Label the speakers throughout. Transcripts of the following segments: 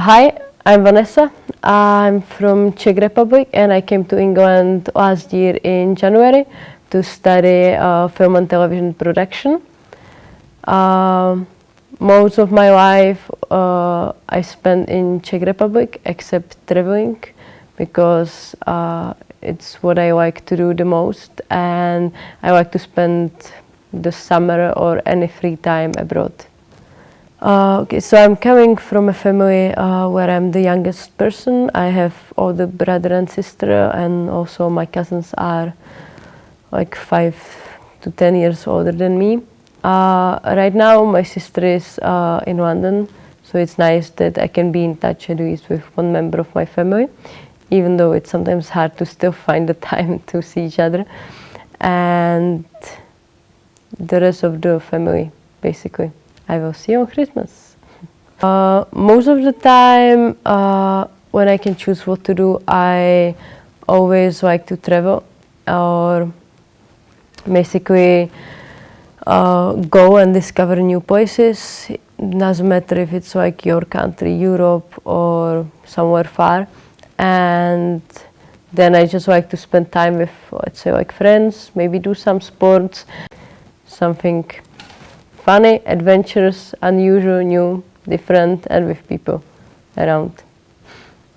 Speaker 1: Hi, I'm Vanessa. I'm from Czech Republic and I came to England last year in January to study film and television production. Most of my life I spent in Czech Republic except traveling because it's what I like to do the most, and I like to spend the summer or any free time abroad. Okay, so I'm coming from a family where I'm the youngest person. I have older brother and sister, and also my cousins are like 5 to 10 years older than me. Right now my sister is in London, so it's nice that I can be in touch at least with one member of my family, even though it's sometimes hard to still find the time to see each other. And the rest of the family, basically, I will see on Christmas. Most of the time, when I can choose what to do, I always like to travel or basically go and discover new places. It doesn't matter if it's like your country, Europe, or somewhere far. And then I just like to spend time with, let's say, like friends, maybe do some sports, something funny, adventurous, unusual, new, different, and with people around.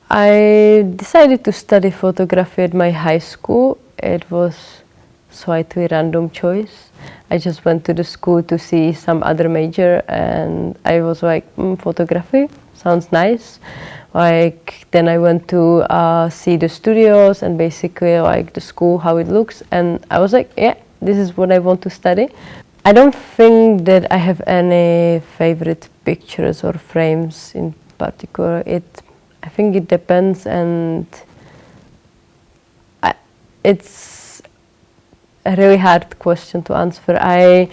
Speaker 1: I decided to study photography at my high school. It was slightly random choice. I just went to the school to see some other major, and I was like, photography sounds nice. Like, then I went to see the studios and basically like the school, how it looks, and I was like, yeah, this is what I want to study. I don't think that I have any favorite pictures or frames in particular. I think it depends, and it's a really hard question to answer. I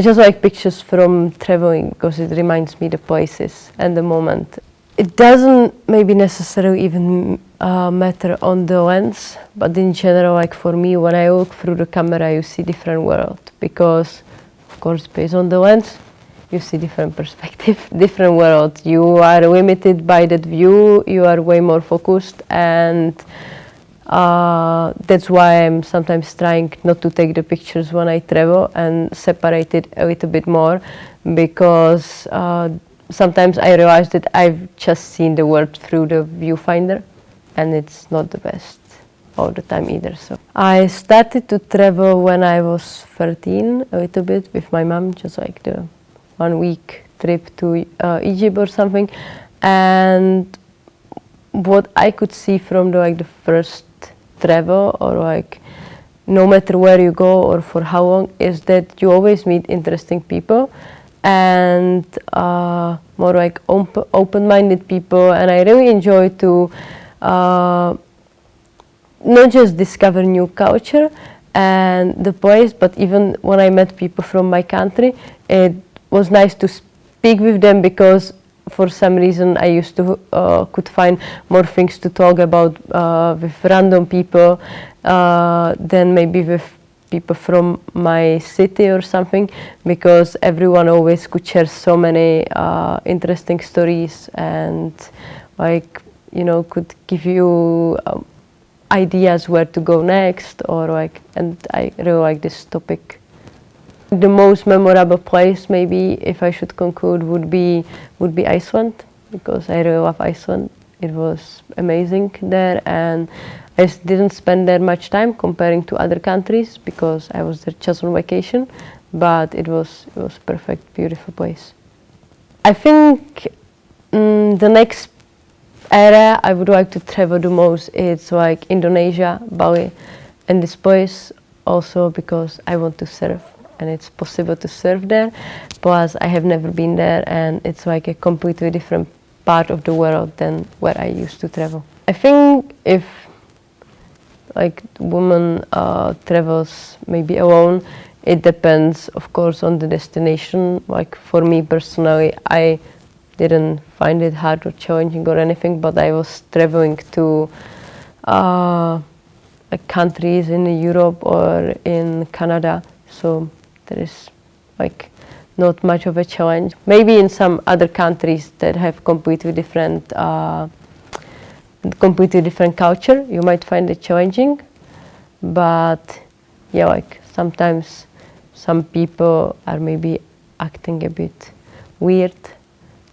Speaker 1: just like pictures from traveling because it reminds me the places and the moment. It doesn't maybe necessarily even matter on the lens, but in general, like for me, when I look through the camera, you see different world because, of course, based on the lens, you see different perspective, different world. You are limited by that view, you are way more focused, and that's why I'm sometimes trying not to take the pictures when I travel and separate it a little bit more, because sometimes I realize that I've just seen the world through the viewfinder, and it's not the best all the time either. So I started to travel when I was 13, a little bit with my mom, just like the 1 week trip to Egypt or something. And what I could see from the first travel, or like no matter where you go or for how long, is that you always meet interesting people and more like open-minded people, and I really enjoy to not just discover new culture and the place, but even when I met people from my country, it was nice to speak with them because for some reason I used to could find more things to talk about with random people than maybe with people from my city or something, because everyone always could share so many interesting stories and like, you know, could give you ideas where to go next, or like, and I really like this topic. The most memorable place, maybe if I should conclude, would be Iceland, because I really love Iceland. It was amazing there, and I didn't spend there much time comparing to other countries because I was there just on vacation, but it was perfect, beautiful place. I think the next area I would like to travel the most is like Indonesia, Bali, and this place also because I want to surf, and it's possible to surf there. Plus, I have never been there, and it's like a completely different part of the world than where I used to travel. I think if like woman travels maybe alone, it depends, of course, on the destination. Like for me personally, I didn't find it hard or challenging or anything, but I was traveling to countries in Europe or in Canada, so there is like not much of a challenge. Maybe in some other countries that have completely different culture, you might find it challenging. But yeah, like sometimes some people are maybe acting a bit weird,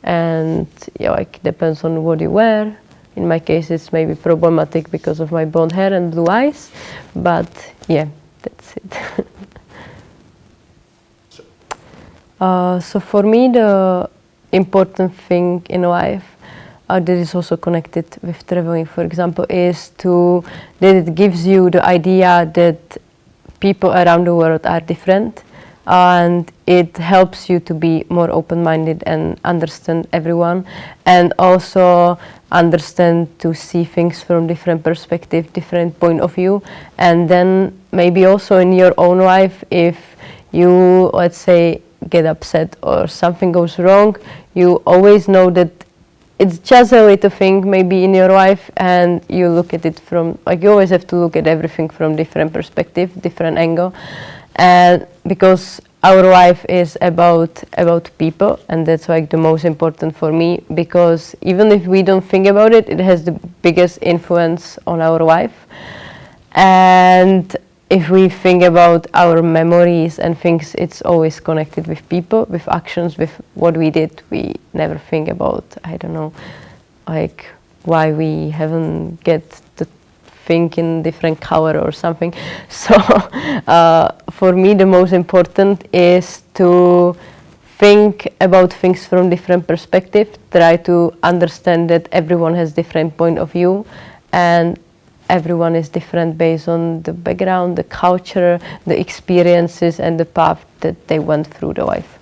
Speaker 1: and yeah, like depends on what you wear. In my case, it's maybe problematic because of my blonde hair and blue eyes, but yeah, that's it. So for me, the important thing in life that is also connected with traveling, for example, is that it gives you the idea that people around the world are different, and it helps you to be more open-minded and understand everyone, and also understand to see things from different perspective, different point of view. And then maybe also in your own life, if you, let's say, get upset or something goes wrong, you always know that it's just a little thing maybe in your life, and you look at it from, like, you always have to look at everything from different perspective, different angle. And because our life is about people, and that's like the most important for me, because even if we don't think about it, it has the biggest influence on our life. And if we think about our memories and things, it's always connected with people, with actions, with what we did. We never think about, I don't know, like why we haven't get to think in different color or something. So for me, the most important is to think about things from different perspective, try to understand that everyone has different point of view, and everyone is different based on the background, the culture, the experiences, and the path that they went through the life.